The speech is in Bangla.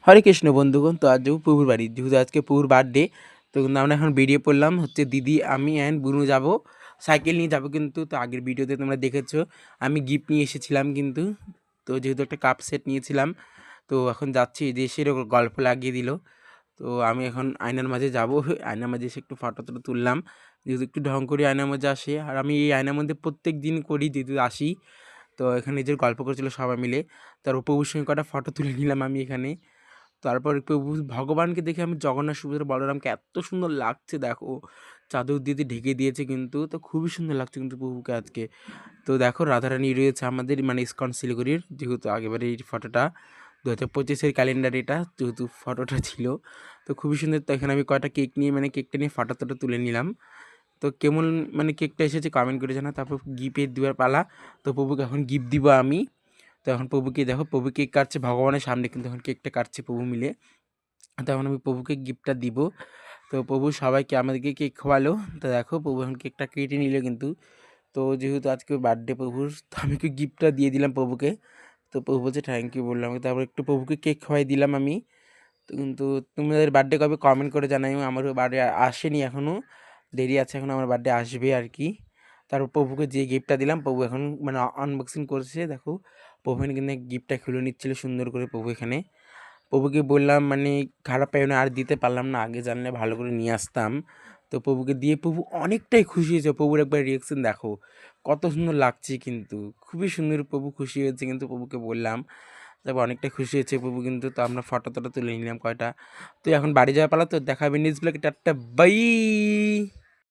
হরে কৃষ্ণ বন্ধুগণ। তো আজ প্রভুর বাড়ি, যেহেতু আজকে প্রভুর বার্থডে, তো কিন্তু আমরা এখন বেরিয়ে পড়লাম। হচ্ছে দিদি, আমি অ্যান্ড বুনু যাব, সাইকেল নিয়ে যাব। কিন্তু তো আগের ভিডিওতে তোমরা দেখেছো আমি গিফট নিয়ে এসেছিলাম কিন্তু। তো যেহেতু একটা কাপ সেট নিয়েছিলাম, তো এখন যাচ্ছি, যে এসে গল্প লাগিয়ে দিল। তো আমি এখন আয়নার মাঝে যাব, আয়নার মাঝে এসে একটু ফটো টটো তুললাম, যেহেতু একটু ঢং করে আয়নার মাঝে আসে। আর আমি এই আয়নার মধ্যে প্রত্যেক দিন করি, যেহেতু আসি। তো এখানে নিজের গল্প করছিল সবাই মিলে, তারপর প্রভুর সঙ্গে কটা ফটো তুলে নিলাম আমি এখানে। তারপর প্রভু ভগবানকে দেখে আমি জগন্নাথ, সুভদ্রা, বলরামকে এত সুন্দর লাগছে দেখো, চাদর দিয়ে দিয়ে ঢেকে দিয়েছে কিন্তু, তো খুবই সুন্দর লাগছে কিন্তু প্রভুকে আজকে। তো দেখো রাধারানী রয়েছে আমাদের, মানে ইস্কন শিলিগুড়ির, যেহেতু আগেবারে এই ফটোটা 2025-এর ক্যালেন্ডার, এটা যেহেতু ফটোটা ছিল, তো খুবই সুন্দর। তো এখানে আমি কয়টা কেক নিয়ে, মানে কেকটা নিয়ে ফটো টটো তুলে নিলাম। তো কেমন মানে কেকটা এসেছে কমেন্ট করে জানা। তারপর গিফট দেওয়ার পালা। তো প্রভুকে এখন গিফট দিব আমি। তো এখন প্রভুকে দেখো, প্রভু কেক কাটছে ভগবানের সামনে, কিন্তু এখন কেকটা কাটছে প্রভু মিলে। তখন আমি প্রভুকে গিফটটা দিব। তো প্রভু সবাইকে আমাদেরকে কেক খাওয়ালো। তো দেখো প্রভু এখন কেকটা কেটে নিল কিন্তু। তো যেহেতু আজকে বার্থডে প্রভুর, তো আমি একটু গিফটটা দিয়ে দিলাম প্রভুকে। তো প্রভু বলছে থ্যাংক ইউ বললাম, তারপর একটু প্রভুকে কেক খাওয়াই দিলাম আমি। তো কিন্তু তোমাদের বার্থডে কবে কমেন্ট করে জানাই। আমার বার্থডে আসেনি এখনও, দেরি আছে, এখন আমার বার্থডে আসবে আর কি। তারপর প্রভুকে যে গিফটটা দিলাম, প্রভু এখন মানে আনবক্সিং করছে দেখো। প্রভু এখানে কিন্তু গিফটটা খুলে নিচ্ছিল সুন্দর করে প্রভু এখানে। প্রভুকে বললাম মানে খারাপ পাইও না, আর দিতে পারলাম না, আগে জানলে ভালো করে নিয়ে আসতাম। তো প্রভুকে দিয়ে প্রভু অনেকটাই খুশি হয়েছে। প্রভুর একবার রিয়েকশন দেখো, কত সুন্দর লাগছে কিন্তু, খুবই সুন্দর। প্রভু খুশি হয়েছে কিন্তু, প্রভুকে বললাম, তারপর অনেকটাই খুশি হয়েছে প্রভু কিন্তু। তো আমরা ফটো টটো তুলে নিলাম কয়টা। তো এখন বাড়ি যাওয়া পালা, তো দেখাবে নিউজ ব্লগে। Tata bye.